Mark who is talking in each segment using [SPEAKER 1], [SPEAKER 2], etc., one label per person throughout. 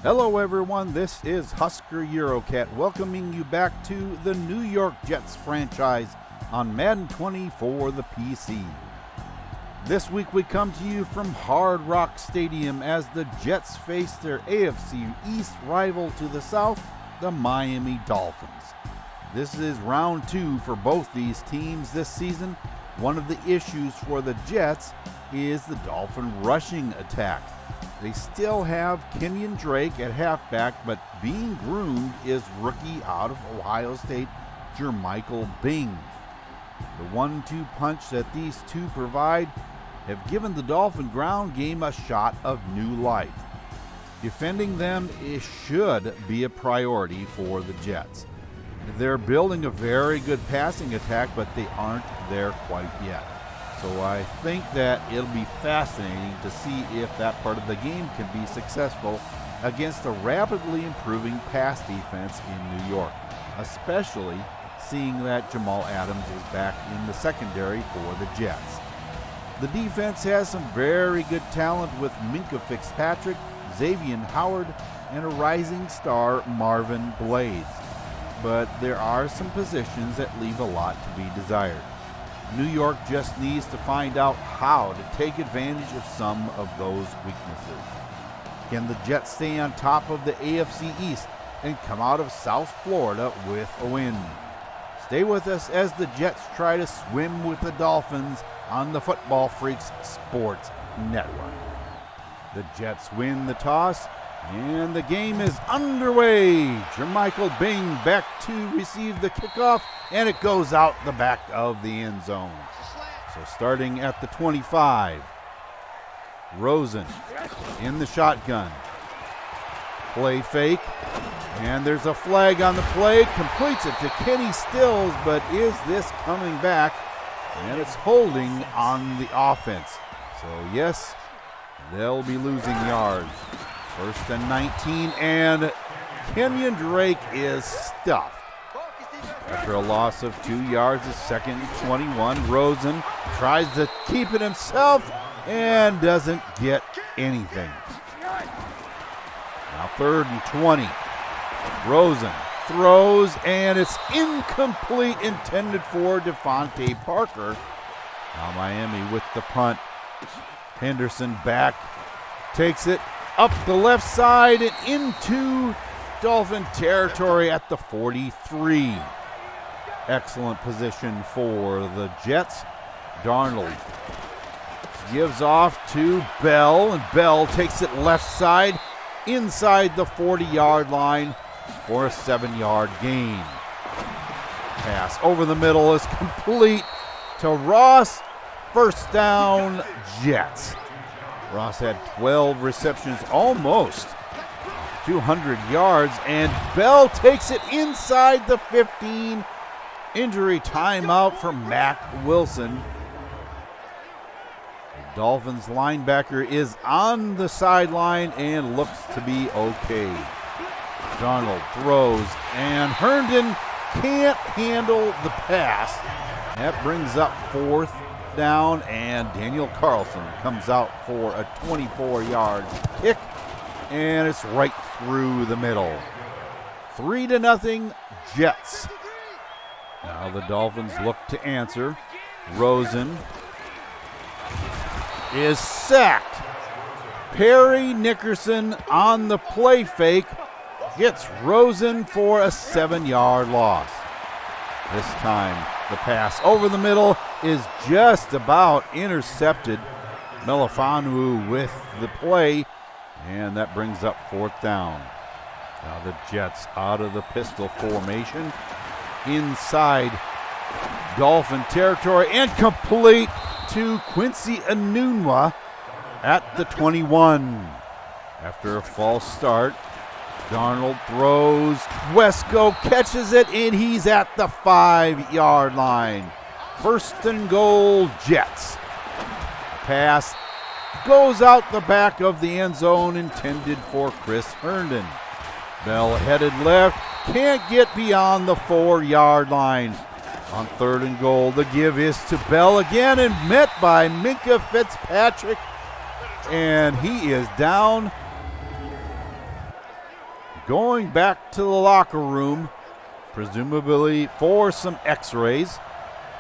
[SPEAKER 1] Hello everyone, this is Husker Eurocat welcoming you back to the New York Jets franchise on Madden 20 for the PC. This week we come to you from Hard Rock Stadium as the Jets face their AFC East rival to the south, the Miami Dolphins. This is round 2 for both these teams this season. One of the issues for the Jets is the Dolphin rushing attack. They still have Kenyon Drake at halfback, but being groomed is rookie out of Ohio State, Jermichael Bing. The 1-2 punch that these two provide have given the Dolphin ground game a shot of new life. Defending them should be a priority for the Jets. They're building a very good passing attack, but they aren't there quite yet. So I think that it'll be fascinating to see if that part of the game can be successful against a rapidly improving pass defense in New York, especially seeing that Jamal Adams is back in the secondary for the Jets. The defense has some very good talent with Minkah Fitzpatrick, Xavier Howard, and a rising star Marvin Blades. But there are some positions that leave a lot to be desired. New York just needs to find out how to take advantage of some of those weaknesses. Can the Jets stay on top of the AFC East and come out of South Florida with a win? Stay with us as the Jets try to swim with the Dolphins on the Football Freaks Sports Network. The Jets win the toss, and the game is underway. Jermichael Bing back to receive the kickoff, and it goes out the back of the end zone. So starting at the 25, Rosen in the shotgun. Play fake, and there's a flag on the play. Completes it to Kenny Stills, but is this coming back? And it's holding on the offense. So yes, they'll be losing yards. First and 19, and Kenyon Drake is stuffed. After a loss of 2 yards, it's second and 21. Rosen tries to keep it himself and doesn't get anything. Now third and 20. Rosen throws, and it's incomplete, intended for Devontae Parker. Now Miami with the punt. Henderson back, takes it up the left side and into Dolphin territory at the 43. Excellent position for the Jets. Darnold gives off to Bell, and Bell takes it left side inside the 40-yard line for a 7-yard gain. Pass over the middle is complete to Ross. First down, Jets. Ross had 12 receptions, almost 200 yards, and Bell takes it inside the 15. Injury timeout for Mack Wilson. The Dolphins linebacker is on the sideline and looks to be okay. Darnold throws, and Herndon can't handle the pass. That brings up fourth down, and Daniel Carlson comes out for a 24-yard kick, and it's right through the middle. 3-0 Jets. Now the Dolphins look to answer. Rosen is sacked. Perry Nickerson on the play fake gets Rosen for a 7-yard loss. This time the pass over the middle is just about intercepted. Melifanu with the play, and that brings up fourth down. Now the Jets out of the pistol formation inside Dolphin territory, and complete to Quincy Enunwa at the 21. After a false start, Darnold throws, Wesco catches it, and he's at the 5-yard line. First and goal, Jets. Pass goes out the back of the end zone, intended for Chris Herndon. Bell headed left, can't get beyond the 4-yard line. On third and goal, the give is to Bell again, and met by Minkah Fitzpatrick, and he is down going back to the locker room, presumably for some x-rays.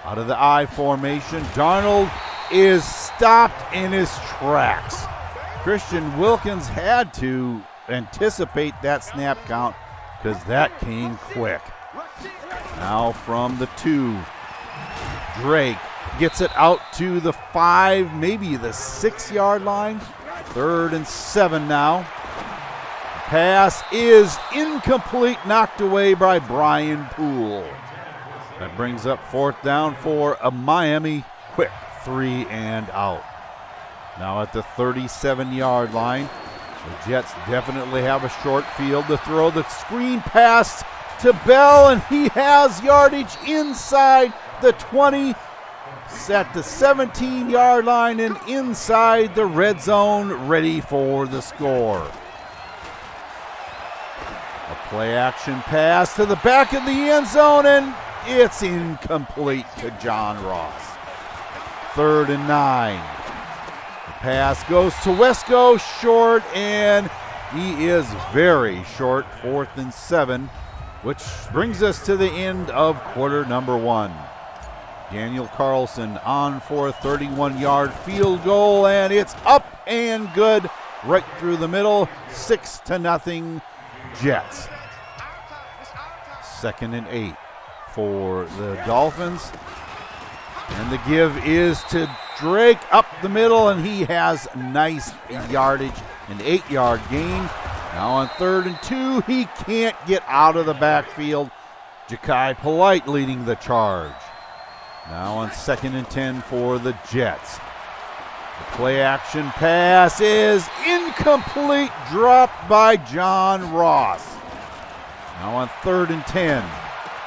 [SPEAKER 1] Out of the I formation, Darnold is stopped in his tracks. Christian Wilkins had to anticipate that snap count because that came quick. Now from the 2, Drake gets it out to the 5, maybe the 6-yard line. 3rd and 7 now. The pass is incomplete, knocked away by Brian Poole. That brings up 4th down for a Miami. Quick 3 and out. Now at the 37-yard line, the Jets definitely have a short field to throw. The screen pass to Bell, and he has yardage inside the 20, at the 17-yard line and inside the red zone, ready for the score. A play-action pass to the back of the end zone, and it's incomplete to John Ross. 3rd and 9. The pass goes to Wesco, short, and he is very short. 4th and 7, which brings us to the end of quarter number 1. Daniel Carlson on for a 31-yard field goal, and it's up and good right through the middle. 6-0 Jets. 2nd and 8 for the Dolphins. And the give is to Drake up the middle, and he has nice yardage, an 8-yard gain. Now on 3rd and 2, he can't get out of the backfield. Ja'Kai Polite leading the charge. Now on 2nd and 10 for the Jets. The play action pass is incomplete, dropped by John Ross. Now on 3rd and 10,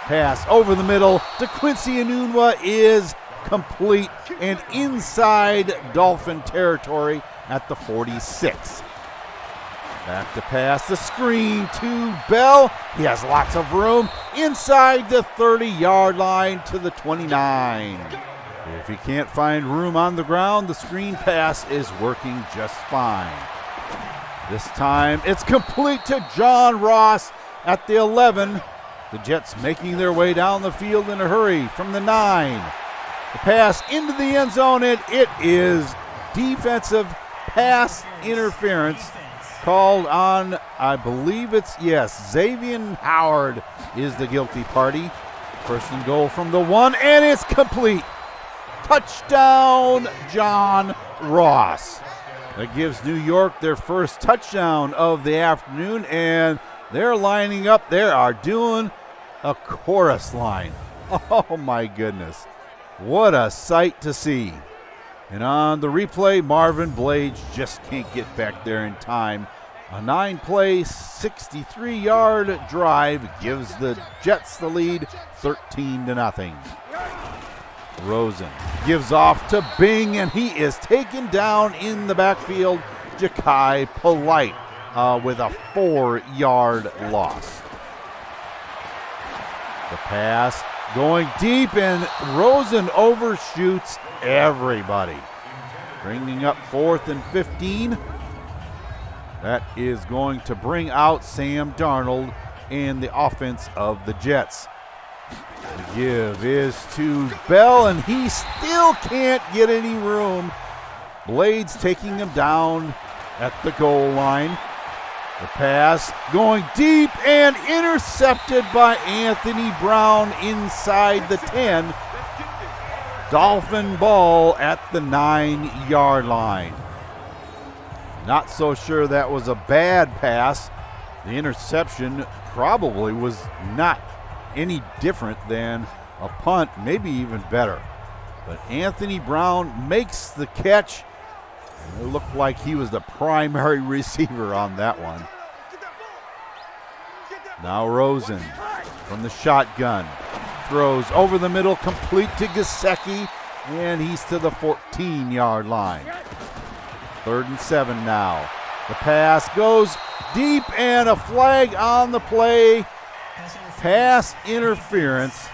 [SPEAKER 1] pass over the middle to Quincy Enunwa is complete and inside Dolphin territory at the 46. Back to pass, the screen to Bell. He has lots of room inside the 30-yard line to the 29. If he can't find room on the ground, the screen pass is working just fine. This time it's complete to John Ross at the 11. The Jets making their way down the field in a hurry from the 9. The pass into the end zone, and it is defensive pass interference called on, I believe Xavier Howard is the guilty party. 1st and goal from the 1, and it's complete. Touchdown, John Ross. That gives New York their first touchdown of the afternoon, and they're lining up. They are doing a chorus line. Oh, my goodness. What a sight to see. And on the replay, Marvin Blades just can't get back there in time. A 9-play, 63-yard drive gives the Jets the lead, 13-0. Rosen gives off to Bing, and he is taken down in the backfield. Ja'Kai Polite with a 4-yard loss. The pass going deep, and Rosen overshoots everybody. Bringing up 4th and 15. That is going to bring out Sam Darnold and the offense of the Jets. The give is to Bell, and he still can't get any room. Blades taking him down at the goal line. The pass going deep and intercepted by Anthony Brown inside the 10. Dolphin ball at the 9-yard line. Not so sure that was a bad pass. The interception probably was not any different than a punt, maybe even better. But Anthony Brown makes the catch. It looked like he was the primary receiver on that one. Now Rosen from the shotgun throws over the middle, complete to Gesicki, and he's to the 14-yard line. 3rd and 7 now. The pass goes deep, and a flag on the play. Pass interference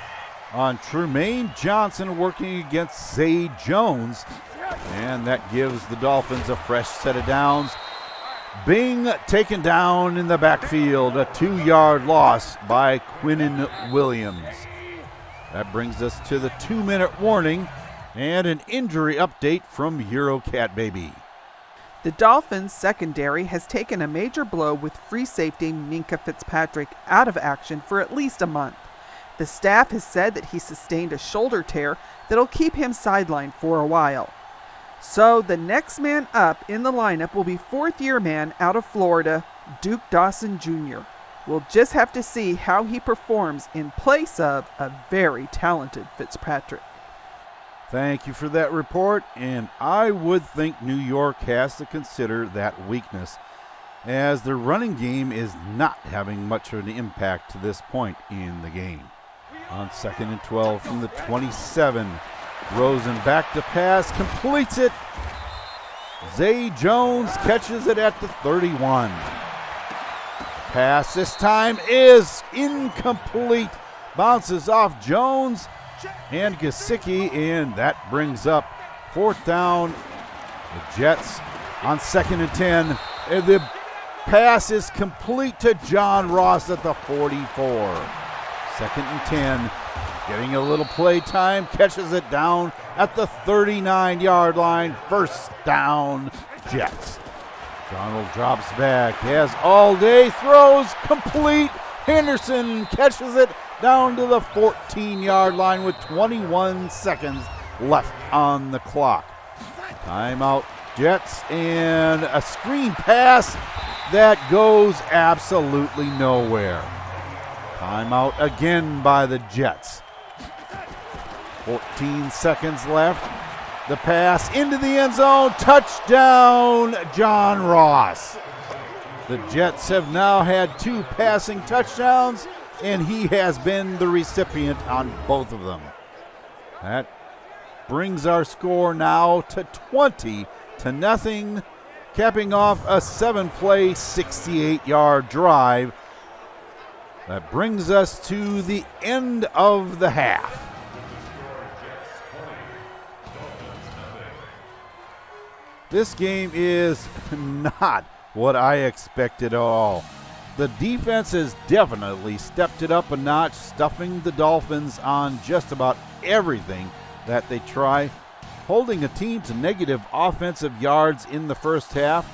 [SPEAKER 1] on Tremaine Johnson working against Zay Jones. And that gives the Dolphins a fresh set of downs. Bing taken down in the backfield, a 2-yard loss by Quinnen Williams. That brings us to the 2-minute warning and an injury update from Eurocat Baby.
[SPEAKER 2] The Dolphins' secondary has taken a major blow with free safety Minkah Fitzpatrick out of action for at least a month. The staff has said that he sustained a shoulder tear that'll keep him sidelined for a while. So the next man up in the lineup will be fourth-year man out of Florida, Duke Dawson Jr. We'll just have to see how he performs in place of a very talented Fitzpatrick.
[SPEAKER 1] Thank you for that report, and I would think New York has to consider that weakness, as their running game is not having much of an impact to this point in the game. On 2nd and 12 from the 27, Rosen back to pass, completes it. Zay Jones catches it at the 31. Pass this time is incomplete. Bounces off Jones and Gesicki, and that brings up 4th down. The Jets on 2nd and 10. And the pass is complete to John Ross at the 44. 2nd and 10. Getting a little play time, catches it down at the 39-yard line. 1st down, Jets. Donald drops back, has all day, throws, complete. Henderson catches it down to the 14-yard line with 21 seconds left on the clock. Timeout, Jets, and a screen pass that goes absolutely nowhere. Timeout again by the Jets. 14 seconds left. The pass into the end zone. Touchdown, John Ross. The Jets have now had 2 passing touchdowns, and he has been the recipient on both of them. That brings our score now to 20-0, capping off a 7-play, 68-yard drive. That brings us to the end of the half. This game is not what I expected at all. The defense has definitely stepped it up a notch, stuffing the Dolphins on just about everything that they try, holding a team to negative offensive yards in the first half.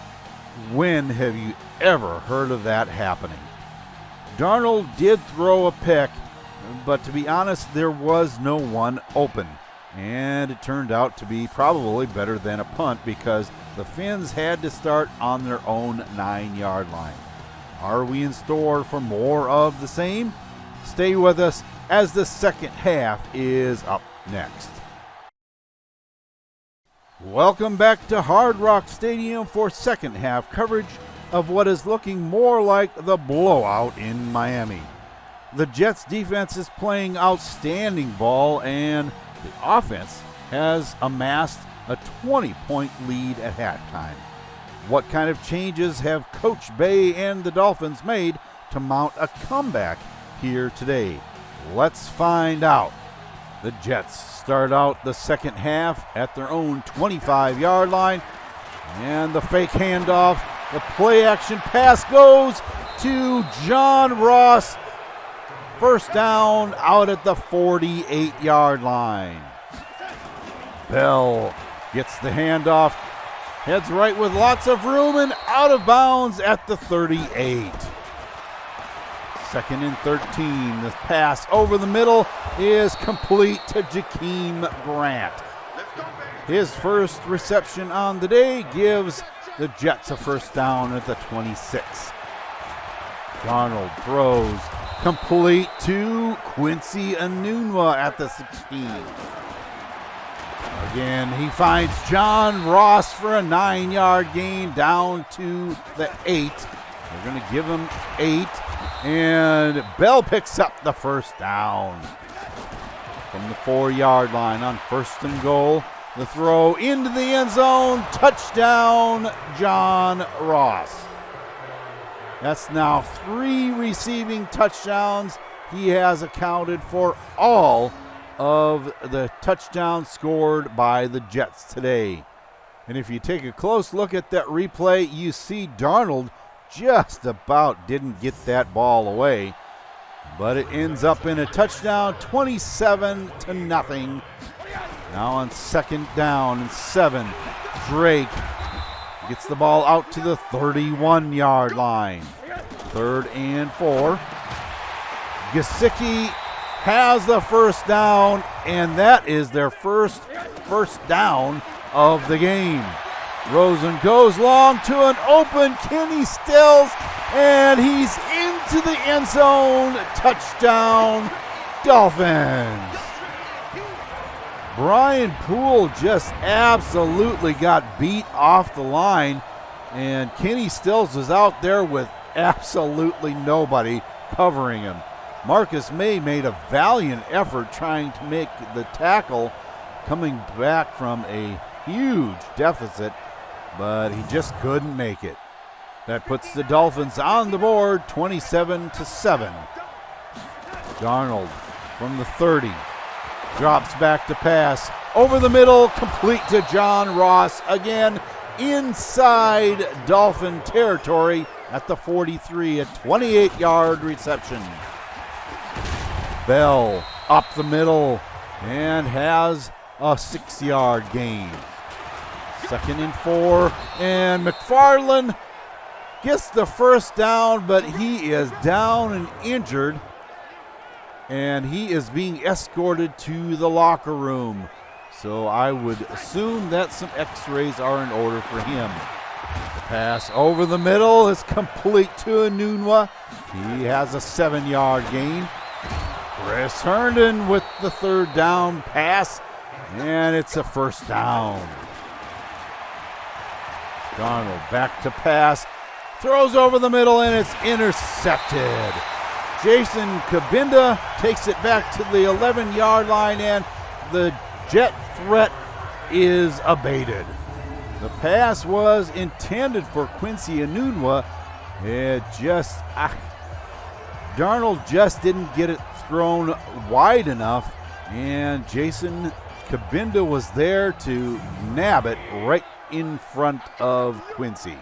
[SPEAKER 1] When have you ever heard of that happening? Darnold did throw a pick, but to be honest, there was no one open. And it turned out to be probably better than a punt because the Finns had to start on their own 9-yard line. Are we in store for more of the same? Stay with us as the second half is up next. Welcome back to Hard Rock Stadium for second half coverage of what is looking more like the blowout in Miami. The Jets defense is playing outstanding ball, and the offense has amassed a 20-point lead at halftime. What kind of changes have Coach Bay and the Dolphins made to mount a comeback here today? Let's find out. The Jets start out the second half at their own 25-yard line, and the fake handoff, the play-action pass goes to John Ross. 1st down out at the 48-yard line. Bell gets the handoff, heads right with lots of room and out of bounds at the 38. 2nd and 13. The pass over the middle is complete to Jakeem Grant. His first reception on the day gives the Jets a 1st down at the 26. Darnold throws complete to Quincy Enunwa at the 16. Again, he finds John Ross for a 9-yard gain down to the 8. They're going to give him 8. And Bell picks up the 1st down. From the 4-yard line on 1st and goal, the throw into the end zone. Touchdown, John Ross. That's now 3 receiving touchdowns. He has accounted for all of the touchdowns scored by the Jets today. And if you take a close look at that replay, you see Darnold just about didn't get that ball away. But it ends up in a touchdown, 27-0. Now on 2nd down and 7, Drake gets the ball out to the 31-yard line. 3rd and 4. Gesicki has the first down, and that is their first down of the game. Rosen goes long to an open Kenny Stills, and he's into the end zone. Touchdown, Dolphins. Brian Poole just absolutely got beat off the line, and Kenny Stills was out there with absolutely nobody covering him. Marcus May made a valiant effort trying to make the tackle, coming back from a huge deficit, but he just couldn't make it. That puts the Dolphins on the board, 27-7. Darnold from the 30 drops back to pass over the middle, complete to John Ross, again inside Dolphin territory at the 43, a 28-yard reception. Bell up the middle and has a 6-yard gain. 2nd and 4, and McFarland gets the first down, but he is down and injured, and he is being escorted to the locker room. So I would assume that some x-rays are in order for him. The pass over the middle is complete to Enunwa. He has a 7-yard gain. Chris Herndon with the 3rd down pass, and it's a first down. Darnold back to pass, throws over the middle, and it's intercepted. Jason Kabinda takes it back to the 11-yard line, and the Jet threat is abated. The pass was intended for Quincy Enunwa. Darnold just didn't get it thrown wide enough, and Jason Kabinda was there to nab it right in front of Quincy.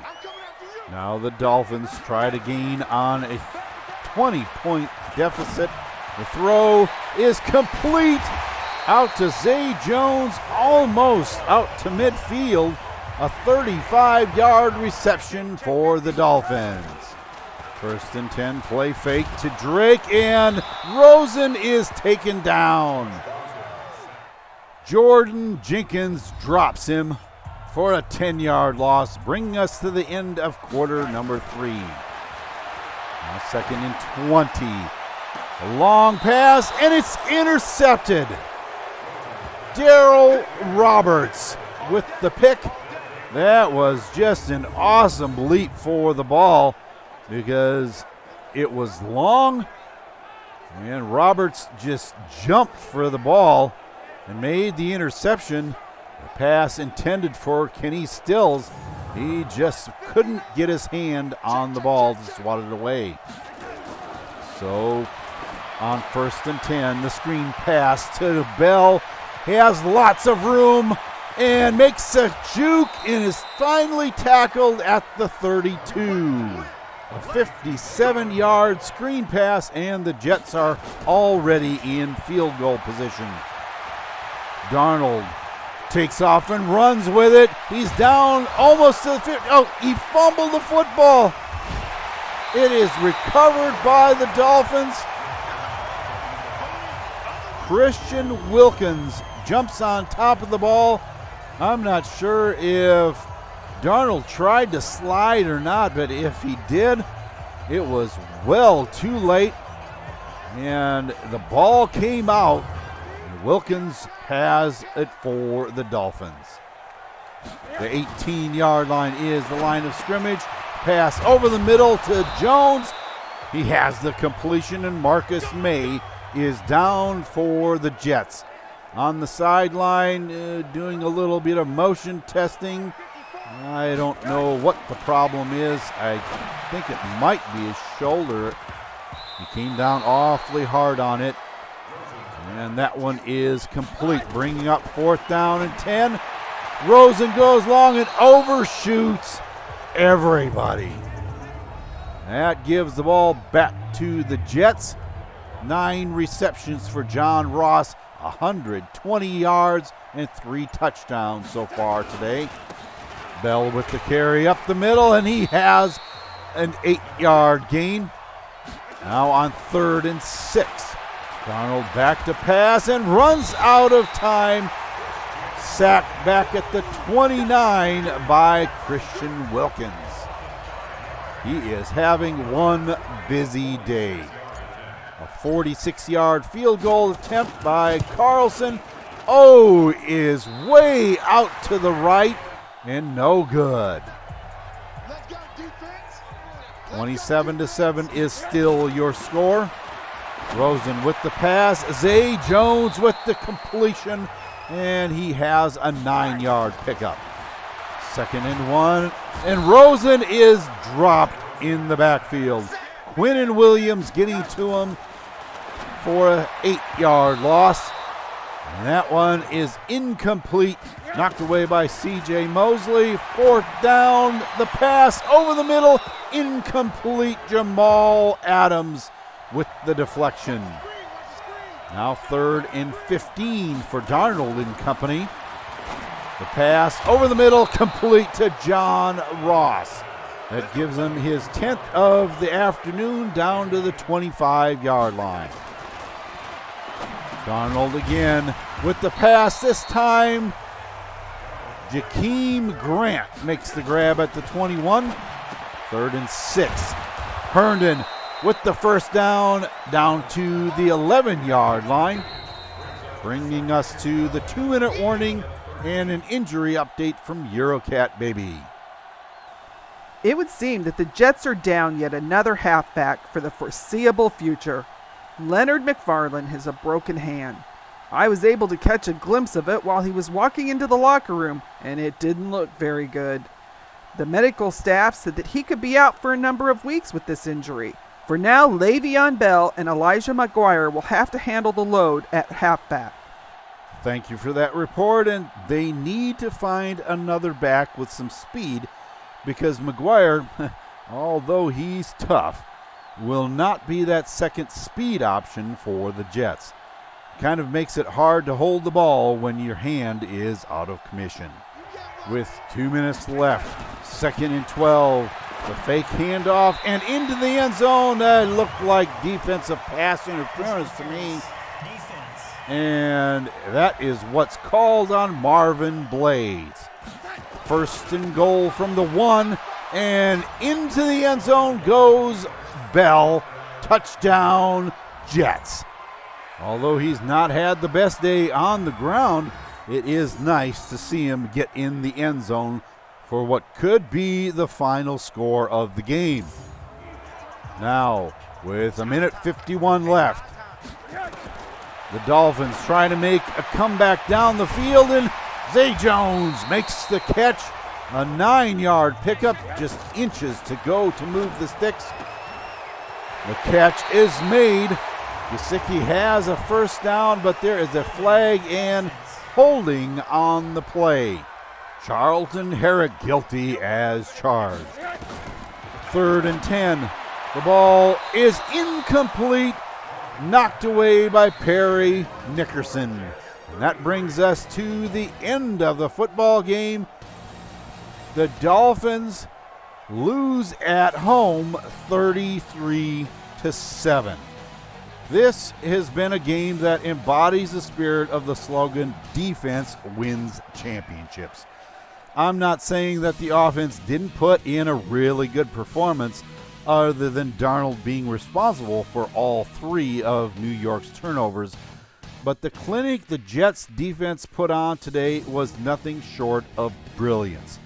[SPEAKER 1] Now the Dolphins try to gain on a 20-point deficit. The throw is complete out to Zay Jones, almost out to midfield. A 35-yard reception for the Dolphins. 1st and 10, play fake to Drake, and Rosen is taken down. Jordan Jenkins drops him for a 10-yard loss, bringing us to the end of quarter number 3. Now 2nd and 20. A long pass, and it's intercepted. Darryl Roberts with the pick. That was just an awesome leap for the ball because it was long, and Roberts just jumped for the ball and made the interception. The pass intended for Kenny Stills. He just couldn't get his hand on the ball to swat it away. So on 1st and 10, the screen pass to Bell. He has lots of room and makes a juke and is finally tackled at the 32. A 57-yard screen pass, and the Jets are already in field goal position. Darnold takes off and runs with it. He's down almost to the 50. Oh, he fumbled the football. It is recovered by the Dolphins. Christian Wilkins jumps on top of the ball. I'm not sure if Darnold tried to slide or not, but if he did, it was well too late. And the ball came out, and Wilkins has it for the Dolphins. The 18-yard line is the line of scrimmage. Pass over the middle to Jones. He has the completion, and Marcus May is down for the Jets. On the sideline, doing a little bit of motion testing. I don't know what the problem is. I think it might be his shoulder. He came down awfully hard on it. And that one is complete, bringing up 4th down and 10. Rosen goes long and overshoots everybody. That gives the ball back to the Jets. 9 receptions for John Ross, 120 yards and 3 touchdowns so far today. Bell with the carry up the middle, and he has an 8-yard gain. Now on 3rd and 6. Darnold back to pass and runs out of time. Sacked back at the 29 by Christian Wilkins. He is having one busy day. A 46-yard field goal attempt by Carlson. Oh, is way out to the right and no good. 27-7 is still your score. Rosen with the pass. Zay Jones with the completion, and he has a 9-yard pickup. 2nd and 1, and Rosen is dropped in the backfield. Quinnen Williams getting to him for an 8-yard loss. And that one is incomplete. Knocked away by C.J. Mosley. 4th down, the pass over the middle. Incomplete. Jamal Adams with the deflection. Now 3rd and 15 for Darnold and company. The pass over the middle, complete to John Ross. That gives him his 10th of the afternoon down to the 25-yard line. Darnold again with the pass. This time, Jakeem Grant makes the grab at the 21. 3rd and 6. Herndon with the first down to the 11-yard line, bringing us to the 2-minute warning and an injury update from Eurocat Baby.
[SPEAKER 2] It would seem that the Jets are down yet another halfback for the foreseeable future. Leonard McFarland has a broken hand. I was able to catch a glimpse of it while he was walking into the locker room, and it didn't look very good. The medical staff said that he could be out for a number of weeks with this injury. For now, Le'Veon Bell and Elijah McGuire will have to handle the load at halfback.
[SPEAKER 1] Thank you for that report, and they need to find another back with some speed because McGuire, although he's tough, will not be that second speed option for the Jets. Kind of makes it hard to hold the ball when your hand is out of commission. With 2 minutes left, 2nd and 12, the fake handoff and into the end zone. That looked like defensive pass interference to me. And that is what's called on Marvin Blades. 1st and goal from the 1, and into the end zone goes Bell. Touchdown, Jets. Although he's not had the best day on the ground, it is nice to see him get in the end zone for what could be the final score of the game. Now, with 1:51 left, the Dolphins trying to make a comeback down the field, and Zay Jones makes the catch. A 9-yard pickup, just inches to go to move the sticks. The catch is made. Gesicki has a first down, but there is a flag and holding on the play. Charlton Herrick guilty as charged. 3rd and 10. The ball is incomplete. Knocked away by Perry Nickerson. And that brings us to the end of the football game. The Dolphins lose at home 33-7. This has been a game that embodies the spirit of the slogan, defense wins championships. I'm not saying that the offense didn't put in a really good performance other than Darnold being responsible for all 3 of New York's turnovers, but the clinic the Jets defense put on today was nothing short of brilliance.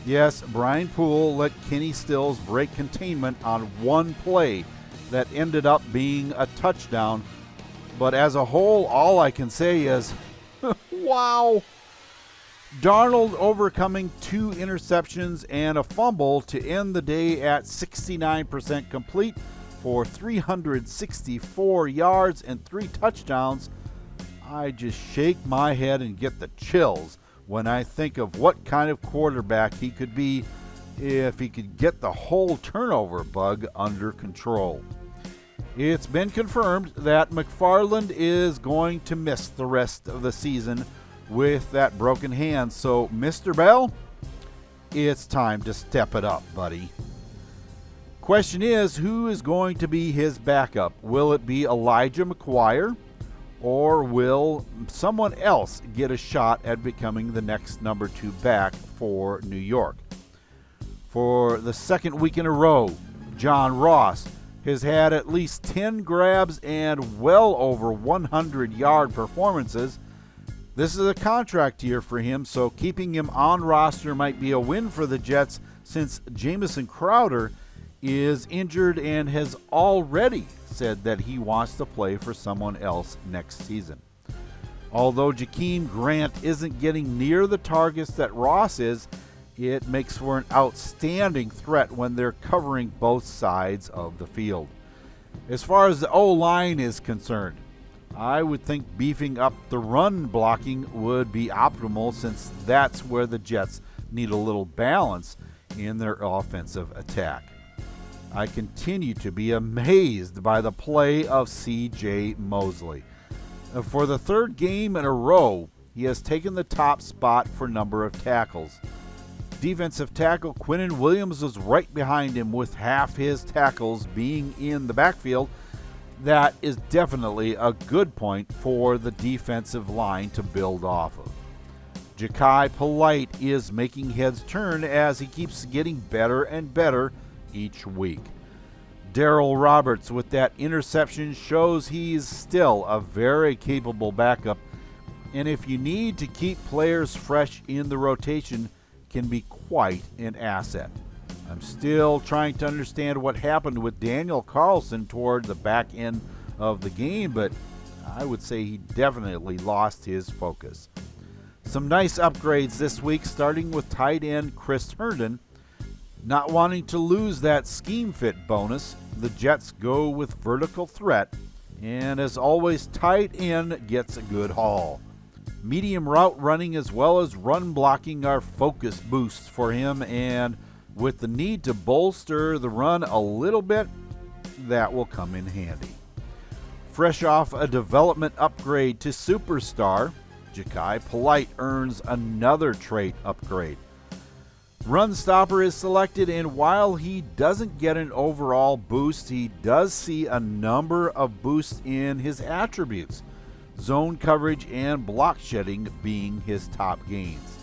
[SPEAKER 1] Yes, Brian Poole let Kenny Stills break containment on one play that ended up being a touchdown, but as a whole, all I can say is, wow. Darnold overcoming 2 interceptions and a fumble to end the day at 69% complete for 364 yards and 3 touchdowns. I just shake my head and get the chills when I think of what kind of quarterback he could be if he could get the whole turnover bug under control. It's been confirmed that McFarland is going to miss the rest of the season with that broken hand. So, Mr. Bell, it's time to step it up, buddy. Question is, who is going to be his backup? Will it be Elijah McGuire, or will someone else get a shot at becoming the next number 2 back for New York? For the second week in a row, John Ross has had at least 10 grabs and well over 100-yard performances. This is a contract year for him, so keeping him on roster might be a win for the Jets since Jamison Crowder is injured and has already said that he wants to play for someone else next season. Although Jakeem Grant isn't getting near the targets that Ross is, it makes for an outstanding threat when they're covering both sides of the field. As far as the O-line is concerned, I would think beefing up the run blocking would be optimal, since that's where the Jets need a little balance in their offensive attack. I continue to be amazed by the play of C.J. Mosley. For the third game in a row, he has taken the top spot for number of tackles. Defensive tackle Quinnen Williams was right behind him with half his tackles being in the backfield. That is definitely a good point for the defensive line to build off of. Ja'Kai Polite is making heads turn as he keeps getting better and better each week. Darryl Roberts with that interception shows he's still a very capable backup, and if you need to keep players fresh in the rotation, can be quite an asset. I'm still trying to understand what happened with Daniel Carlson toward the back end of the game, but I would say he definitely lost his focus. Some nice upgrades this week, starting with tight end Chris Herndon. Not wanting to lose that scheme fit bonus, the Jets go with vertical threat, and as always, tight end gets a good haul. Medium route running as well as run blocking are focus boosts for him, and with the need to bolster the run a little bit, that will come in handy. Fresh off a development upgrade to superstar, Ja'Kai Polite earns another trait upgrade. Run stopper is selected, and while he doesn't get an overall boost, he does see a number of boosts in his attributes, zone coverage and block shedding being his top gains.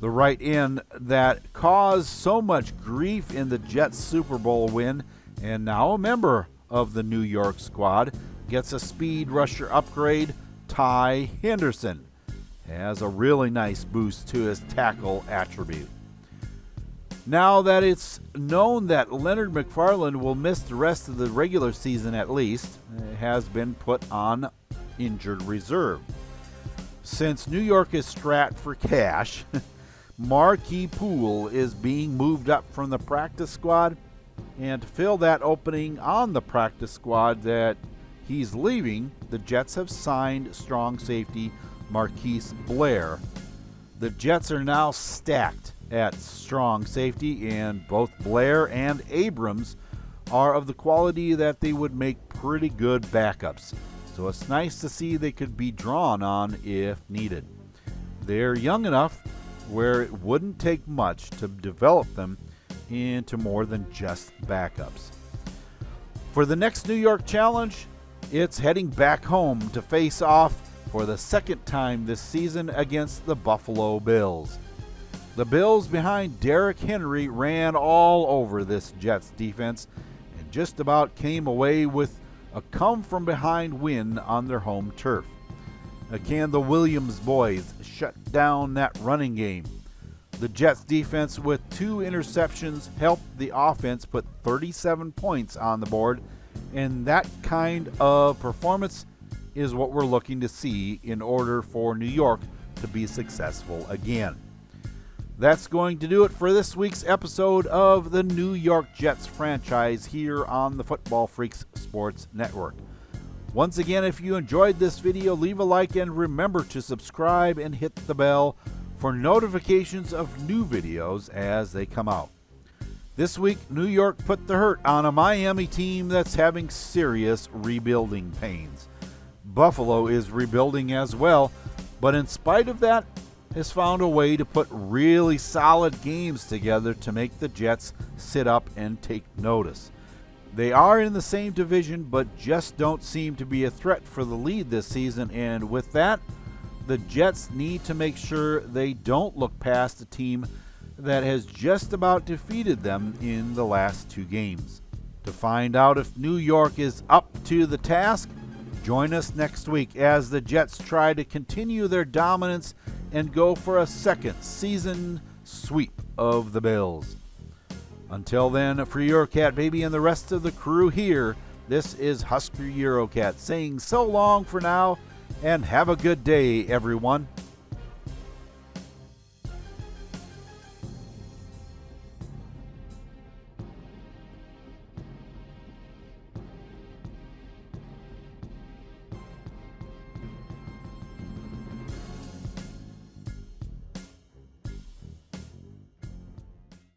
[SPEAKER 1] The right end that caused so much grief in the Jets Super Bowl win, and now a member of the New York squad, gets a speed rusher upgrade. Ty Henderson has a really nice boost to his tackle attribute. Now that it's known that Leonard McFarland will miss the rest of the regular season at least, it has been put on injured reserve. Since New York is strapped for cash, Marquis Poole is being moved up from the practice squad, and to fill that opening on the practice squad that he's leaving, the Jets have signed strong safety Marquise Blair. The Jets are now stacked at strong safety, and both Blair and Abrams are of the quality that they would make pretty good backups. So it's nice to see they could be drawn on if needed. They're young enough where it wouldn't take much to develop them into more than just backups. For the next New York challenge, it's heading back home to face off for the second time this season against the Buffalo Bills. The Bills behind Derrick Henry ran all over this Jets defense and just about came away with a come-from-behind win on their home turf. Can the Williams boys shut down that running game? The Jets defense with 2 interceptions helped the offense put 37 points on the board, and that kind of performance is what we're looking to see in order for New York to be successful again. That's going to do it for this week's episode of the New York Jets franchise here on the Football Freaks Sports Network. Once again, if you enjoyed this video, leave a like and remember to subscribe and hit the bell for notifications of new videos as they come out. This week, New York put the hurt on a Miami team that's having serious rebuilding pains. Buffalo is rebuilding as well, but in spite of that, has found a way to put really solid games together to make the Jets sit up and take notice. They are in the same division, but just don't seem to be a threat for the lead this season, and with that, the Jets need to make sure they don't look past a team that has just about defeated them in the last 2 games. To find out if New York is up to the task, join us next week as the Jets try to continue their dominance and go for a second season sweep of the Bills. Until then, for your Cat Baby and the rest of the crew here, this is Husker Eurocat saying so long for now, and have a good day, everyone.